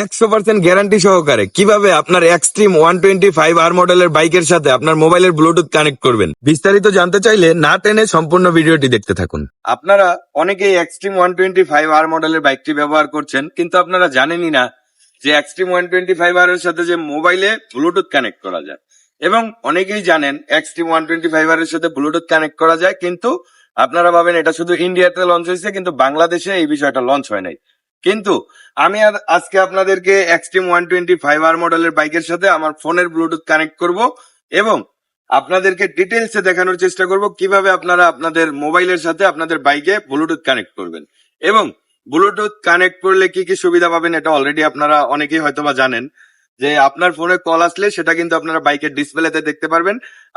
100% guarantee সহকারে কিভাবে আপনার এক্সট্রিম 125R মডেলের বাইকের সাথে আপনার মোবাইলের ব্লুটুথ কানেক্ট করবেন, বিস্তারিত জানতে চাইলে না টেনে সম্পূর্ণ ভিডিওটি দেখতে থাকুন। আপনারা অনেকেই এক্সট্রিম 125R মডেলের বাইকটি ব্যবহার করছেন, কিন্তু আপনারা জানেনই না যে এক্সট্রিম 125R এর সাথে যে মোবাইলে ব্লুটুথ কানেক্ট করা যায়। এবং অনেকেই জানেন এক্সট্রিম 125R এর সাথে ব্লুটুথ কানেক্ট করা যায়, কিন্তু আপনারা ভাবেন এটা শুধু ইন্ডিয়াতে লঞ্চ হয়েছে, কিন্তু বাংলাদেশে এই বিষয়টা লঞ্চ হয় নাই। কিন্তু আমি আজকে আপনাদেরকে এক্সট্রিম 125R মডেলের বাইকের সাথে আমার ফোনের ব্লুটুথ কানেক্ট করব এবং আপনাদেরকে ডিটেলসে দেখানোর চেষ্টা করব কিভাবে আপনারা আপনাদের মোবাইলের সাথে আপনাদের বাইকে ব্লুটুথ কানেক্ট করবেন এবং ব্লুটুথ কানেক্ট করলে কি কি সুবিধা পাবেন এটা অলরেডি আপনারা অনেকেই হয়তোবা জানেন। যে আপনার ফোনে কল আসলে সেটা কিন্তু আপনারা বাইকের ডিসপ্লেতে দেখতে পারবেন,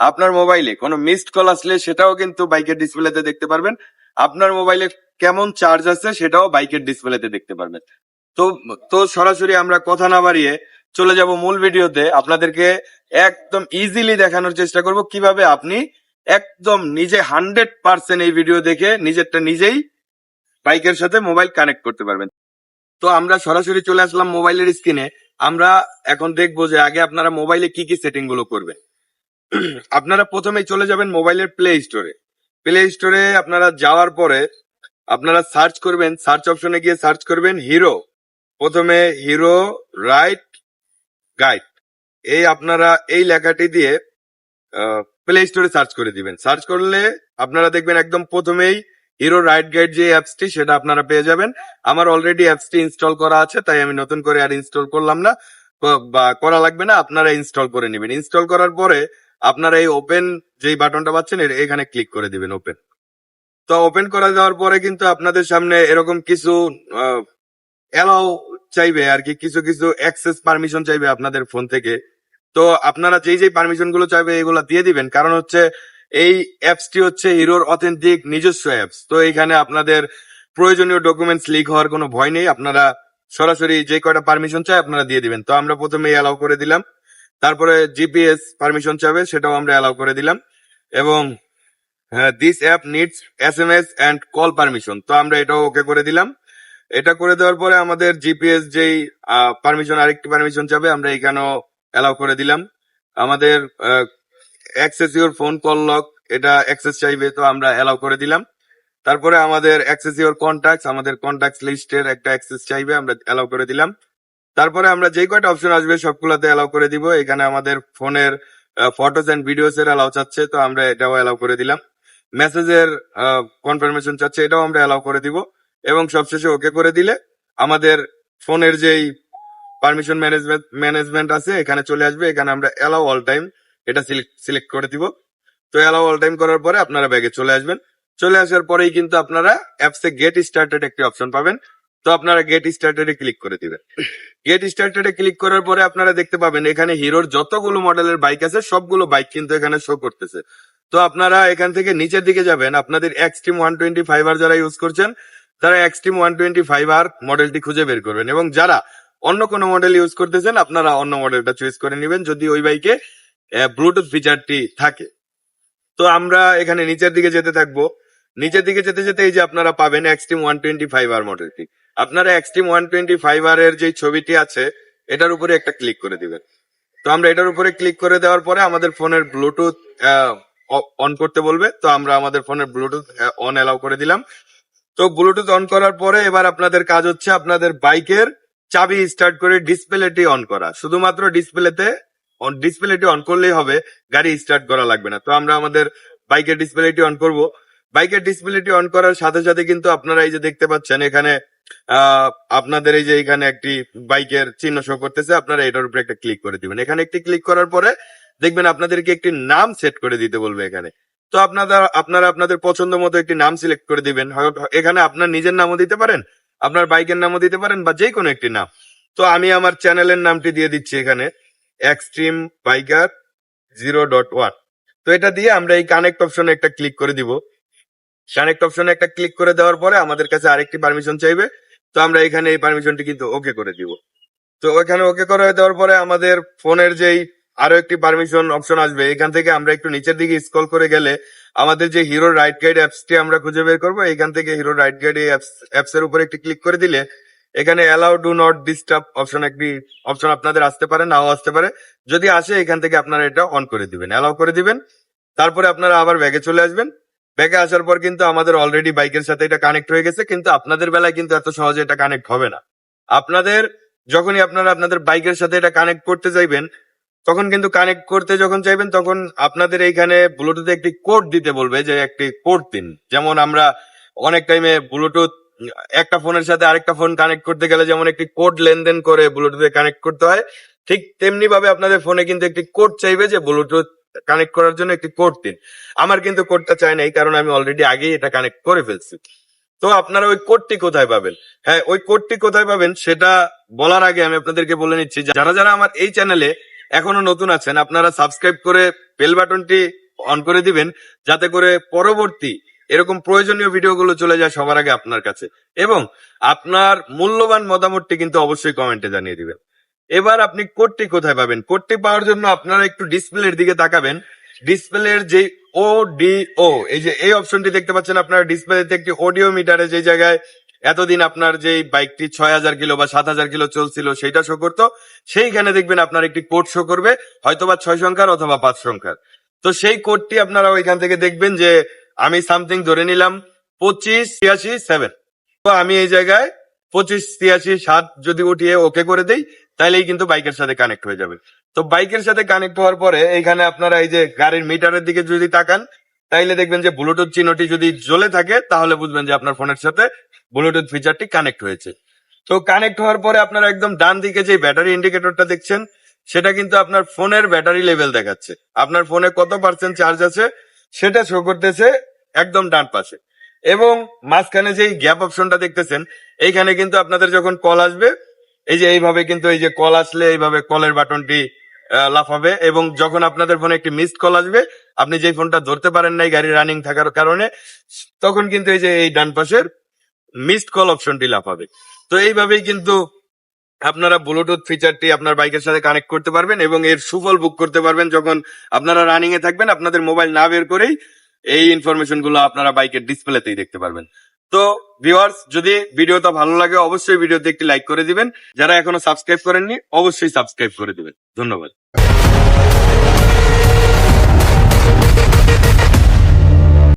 আপনার মোবাইলে কোনো মিসড কল আসলে সেটাও কিন্তু বাইকের ডিসপ্লেতে দেখতে পারবেন, আপনার মোবাইলে কেমন চার্জ আছে সেটাও বাইকের ডিসপ্লেতে দেখতে পারবেন। তো তো সরাসরি আমরা কথা না বাড়িয়ে চলে যাব মূল ভিডিওতে। আপনাদেরকে একদম ইজিলি দেখানোর চেষ্টা করব কিভাবে আপনি একদম নিজে 100% এই ভিডিও দেখে নিজেরটা নিজেই বাইকের সাথে মোবাইল কানেক্ট করতে পারবেন। তো আমরা সরাসরি চলে আসলাম মোবাইলের স্ক্রিনে। আমরা এখন দেখবো যে আগে আপনারা মোবাইলে কি কি সেটিং গুলো করবেন। আপনারা প্রথমেই চলে যাবেন মোবাইলের প্লে স্টোরে। প্লে স্টোরে আপনারা যাওয়ার পরে আপনারা সার্চ করবেন, সার্চ অপশনে গিয়ে সার্চ করবেন হিরো। প্রথমে হিরো রাইড গাইড, এই আপনারা এই লেখাটি দিয়ে প্লে স্টোরে সার্চ করে দিবেন। সার্চ করলে আপনারা দেখবেন একদম প্রথমেই হিরো রাইড গাইড যে অ্যাপসটি সেটা আপনারা পেয়ে যাবেন। আমার অলরেডি অ্যাপসটি ইনস্টল করা আছে, তাই আমি নতুন করে আর ইনস্টল করলাম না বা করা লাগবে না, আপনারা ইনস্টল করে নেবেন। ইনস্টল করার পরে আপনারা এই ওপেন যেই বাটনটা পাচ্ছেন এখানে ক্লিক করে দিবেন ওপেন। তো ওপেন করে দেওয়ার পরে কিন্তু আপনাদের সামনে এরকম কিছু অ্যালাউ চাইবে আর কি, কিছু কিছু অ্যাক্সেস পারমিশন চাইবে আপনাদের ফোন থেকে। তো আপনারা যেই যেই পারমিশন গুলো চাইবে এগুলো দিয়ে দিবেন, কারণ হচ্ছে এই অ্যাপসটি হচ্ছে হিরোর অথেন্টিক নিজস্ব অ্যাপস। তো এখানে আপনাদের প্রয়োজনীয় ডকুমেন্টস লিক হওয়ার কোনো ভয় নেই, আপনারা সরাসরি যে কয়টা পারমিশন চাই আপনারা দিয়ে দিবেন। তো আমরা প্রথমে অ্যালাউ করে দিলাম, তারপরে জিপিএস পারমিশন চাইবে সেটাও আমরা অ্যালাউ করে দিলাম, এবং this app needs SMS and call permission, তো আমরা এটাও ওকে করে দিলাম। এটা করে দেওয়ার পরে আমাদের জিপিএস যেই পারমিশন আরেকটি পারমিশন চাবে আমরা এখানেও অ্যালাউ করে দিলাম। আমাদের access your phone call lock, এটা অ্যাক্সেস চাইবে, তো আমরা অ্যালাউ করে দিলাম। তারপরে আমাদের অ্যাক্সেস ইউর কন্ট্যাক্টস, আমাদের কন্ট্যাক্টস লিস্টের একটা অ্যাক্সেস চাইবে, আমরা অ্যালাউ করে দিলাম। তারপরে আমরা যেই কয়টা অপশন আসবে সবগুলোতে অ্যালাউ করে দিব। এখানে আমাদের ফোনের ফটোস এন্ড ভিডিওস এর অ্যালাউ চাচ্ছে, তো আমরা এটাও অ্যালাউ করে দিলাম। মেসেজের কনফার্মেশন চাচ্ছে, এটাও আমরা অ্যালাউ করে দিব। এবং সবশেষে ওকে করে দিলে আমাদের ফোনের যেই পারমিশন ম্যানেজমেন্ট আছে এখানে চলে আসবে। এখানে আমরা অ্যালাউ অল টাইম এটা সিলেক্ট করে দিব। তো অ্যালাউ অল টাইম করার পরে আপনারা ব্যাগে চলে আসবেন। চলে আসার পরেই কিন্তু আপনারা অ্যাপসে গেট স্টার্টেড একটি অপশন পাবেন, তো আপনারা গেট স্টার্টেড এ ক্লিক করে দিবেন। গেট স্টার্টেড এ ক্লিক করার পরে আপনারা দেখতে পাবেন এখানে হিরোর যতগুলো মডেলের বাইক আছে সবগুলো বাইক কিন্তু এখানে শো করতেছে। তো আপনারা এখান থেকে নিচের দিকে যাবেন, আপনাদের এক্সট্রিম 125R যারা ইউজ করছেন তারা এক্সট্রিম 125R মডেলটি খুঁজে বের করবেন, এবং যারা অন্য কোনো মডেল ইউজ করতেছেন আপনারা অন্য মডেলটা চয়েস করে নেবেন যদি ওই বাইকে ব্লুটুথ ফিচারটি থাকে। তো আমরা এখানে নিচের দিকে যেতে থাকবো। নিচের দিকে যেতে যেতে এই যে আপনারা পাবেন এক্সট্রিম 125R মডেলটি। আপনারা এক্সট্রিম 125R এর যে ছবিটি আছে এটার উপরে একটা ক্লিক করে দিবেন। তো আমরা এটার উপরে ক্লিক করে দেওয়ার পরে আমাদের ফোনের ব্লুটুথ অন করতে বলবে, তো আমরা আমাদের ফোনের ব্লুটুথ অন অ্যালাউ করে দিলাম। তো ব্লুটুথ অন করার পরে এবার আপনাদের কাজ হচ্ছে আপনাদের বাইকের চাবি স্টার্ট করে ডিসপ্লেটি অন করা। শুধুমাত্র ডিসপ্লেটি অন করলেই হবে, গাড়ি স্টার্ট করা লাগবে না। তো আমরা আমাদের বাইকের ডিসপ্লেটি অন করব। বাইকের ডিসপ্লেটি অন করার সাথে সাথে কিন্তু আপনারা এই যে দেখতে পাচ্ছেন এখানে আপনাদের এই যে এখানে একটি বাইকের চিহ্ন শো করতেছে, আপনারা এটার উপরে একটা ক্লিক করে দিবেন। এখানে একটি ক্লিক করার পরে দেখবেন আপনাদেরকে একটি নাম সেট করে দিতে বলবে এখানে। তো আপনারা আপনাদের পছন্দ মতো একটি নাম সিলেক্ট করে দিবেন। এখানে আপনার নিজের নামও দিতে পারেন, আপনার বাইকের নামও দিতে পারেন, বা যে কোনো একটি নাম। তো আমি আমার চ্যানেলের নামটি দিয়ে দিচ্ছি এখানে, এক্সট্রিম বাইকার 0.1। তো এটা দিয়ে আমরা এই কানেক্ট অপশনে একটা ক্লিক করে দিব। কানেক্ট অপশনে একটা ক্লিক করে দেওয়ার পরে আমাদের কাছে আরেকটি পারমিশন চাইবে, তো আমরা এখানে এই পারমিশনটি কিন্তু ওকে করে দিব। তো ওখানে ওকে করে দেওয়ার পরে আমাদের ফোনের যেই আরো একটি পারমিশন অপশন আসবে, এখান থেকে আমরা একটু নিচের দিকে স্ক্রল করে গেলে আমাদের যে হিরো রাইড গাইড অ্যাপসটি আমরা খুঁজে বের করবো। এখান থেকে হিরো রাইড গাইড এই অ্যাপস এর উপরে একটি ক্লিক করে দিলে এখানে অ্যালাউ ডু নট ডিস্টার্ব একটি অপশন আপনাদের আসতে পারে, নাও আসতে পারে। যদি আসে এখান থেকে আপনারা এটা অন করে দিবেন, অ্যালাউ করে দিবেন। তারপরে আপনারা আবার ব্যাগে চলে আসবেন। ব্যাগে আসার পর কিন্তু আমাদের অলরেডি বাইকের সাথে এটা কানেক্ট হয়ে গেছে, কিন্তু আপনাদের বেলায় কিন্তু এত সহজে এটা কানেক্ট হবে না। আপনাদের যখনই আপনারা আপনাদের বাইকের সাথে এটা কানেক্ট করতে চাইবেন, তখন কিন্তু কানেক্ট করতে যখন চাইবেন তখন আপনাদের এইখানে ব্লুটুথে একটি কোড দিতে বলবে যে একটি কোড দিন। যেমন আমরা অনেক টাইমে ব্লুটুথ একটা ফোনের সাথে আরেকটা ফোন কানেক্ট করতে গেলে যেমন একটি কোড লেনদেন করে ব্লুটুথে কানেক্ট করতে হয়, ঠিক তেমনি ভাবে আপনাদের ফোনে কিন্তু একটি কোড চাইবে যে ব্লুটুথ কানেক্ট করার জন্য একটি কোড দিন। আমার কিন্তু কোডটা চাই নাই, কারণ আমি অলরেডি আগেই এটা কানেক্ট করে ফেলছি। তো আপনারা ওই কোডটি কোথায় পাবেন? হ্যাঁ, ওই কোডটি কোথায় পাবেন সেটা বলার আগে আমি আপনাদেরকে বলে নিচ্ছি, যারা যারা আমার এই চ্যানেলে এখনো নতুন আছেন, আপনারা সাবস্ক্রাইব করে বেল বাটনটি অন করে দিবেন, যাতে করে পরবর্তী এরকম প্রয়োজনীয় ভিডিওগুলো চলে যায় সবার আগে আপনার কাছে। এবং আপনার মূল্যবান মতামতটি কিন্তু অবশ্যই কমেন্টে জানিয়ে দিবেন। এবার আপনি কোডটি কোথায় পাবেন? কোডটি পাওয়ার জন্য আপনারা একটু ডিসপ্লের দিকে তাকাবেন। ডিসপ্লের যে ODO, এই যে এই অপশনটি দেখতে পাচ্ছেন আপনারা ডিসপ্লেতে, একটি অডিও মিটারে যে জায়গায় এতদিন আপনার যে বাইকটি 6000 কিলো বা 7000 কিলো চলছিল সেটা শো করতো, সেইখানে দেখবেন আপনার একটি কোড শো করবে, হয়তোবা 6 সংখ্যার অথবা 5 সংখ্যার। তো সেই কোডটি আপনারা ওইখান থেকে দেখবেন যে আমি সামথিং ধরে নিলাম 2583 7। তো আমি এই জায়গায় 2583 7 যদি উঠিয়ে ওকে করে দেই, তাহলেই কিন্তু বাইকের সাথে কানেক্ট হয়ে যাবে। তো বাইকের সাথে কানেক্ট হওয়ার পরে এইখানে আপনারা এই যে গাড়ির মিটারের দিকে যদি তাকান, তাইলে দেখবেন যে ব্লুটুথ চিহ্নটি যদি জ্বলে থাকে তাহলে বুঝবেন যে আপনার ফোনের সাথে ব্লুটুথ ফিচারটি কানেক্ট হয়েছে। তো কানেক্ট হওয়ার পরে আপনারা একদম ডান দিকে যে ব্যাটারি ইন্ডিকেটরটা দেখছেন, সেটা কিন্তু আপনার ফোনের ব্যাটারি লেভেল দেখাচ্ছে। আপনার ফোনে কত পার্সেন্ট চার্জ আছে সেটা শো করতেছে একদম ডান পাশে। এবং মাঝখানে যে গ্যাপ অপশনটা দেখতেছেন, এইখানে কিন্তু আপনাদের যখন কল আসবে, এই যে এইভাবে কিন্তু এই যে কল আসলে এইভাবে কলের বাটনটি লাফাবে। এবং যখন আপনাদের ফোনে একটি মিসড কল আসবে, আপনি যে ফোনটা ধরতে পারেন নাই গাড়ি রানিং থাকার কারণে, তখন কিন্তু এই যে এই ডান পাশের মিসড কল অপশনটি লাফাবে। তো এইভাবেই কিন্তু আপনারা ব্লুটুথ ফিচারটি আপনার বাইকের সাথে কানেক্ট করতে পারবেন এবং এর সুফল বুক করতে পারবেন যখন আপনারা রানিং এ থাকবেন। আপনাদের মোবাইল না বের করেই এই ইনফরমেশন গুলো আপনারা বাইকের ডিসপ্লেতেই দেখতে পারবেন। তো ভিউয়ার্স, যদি ভিডিওটা ভালো লাগে অবশ্যই ভিডিওতে একটি লাইক করে দিবেন। যারা এখনো সাবস্ক্রাইব করেননি অবশ্যই সাবস্ক্রাইব করে দিবেন। ধন্যবাদ।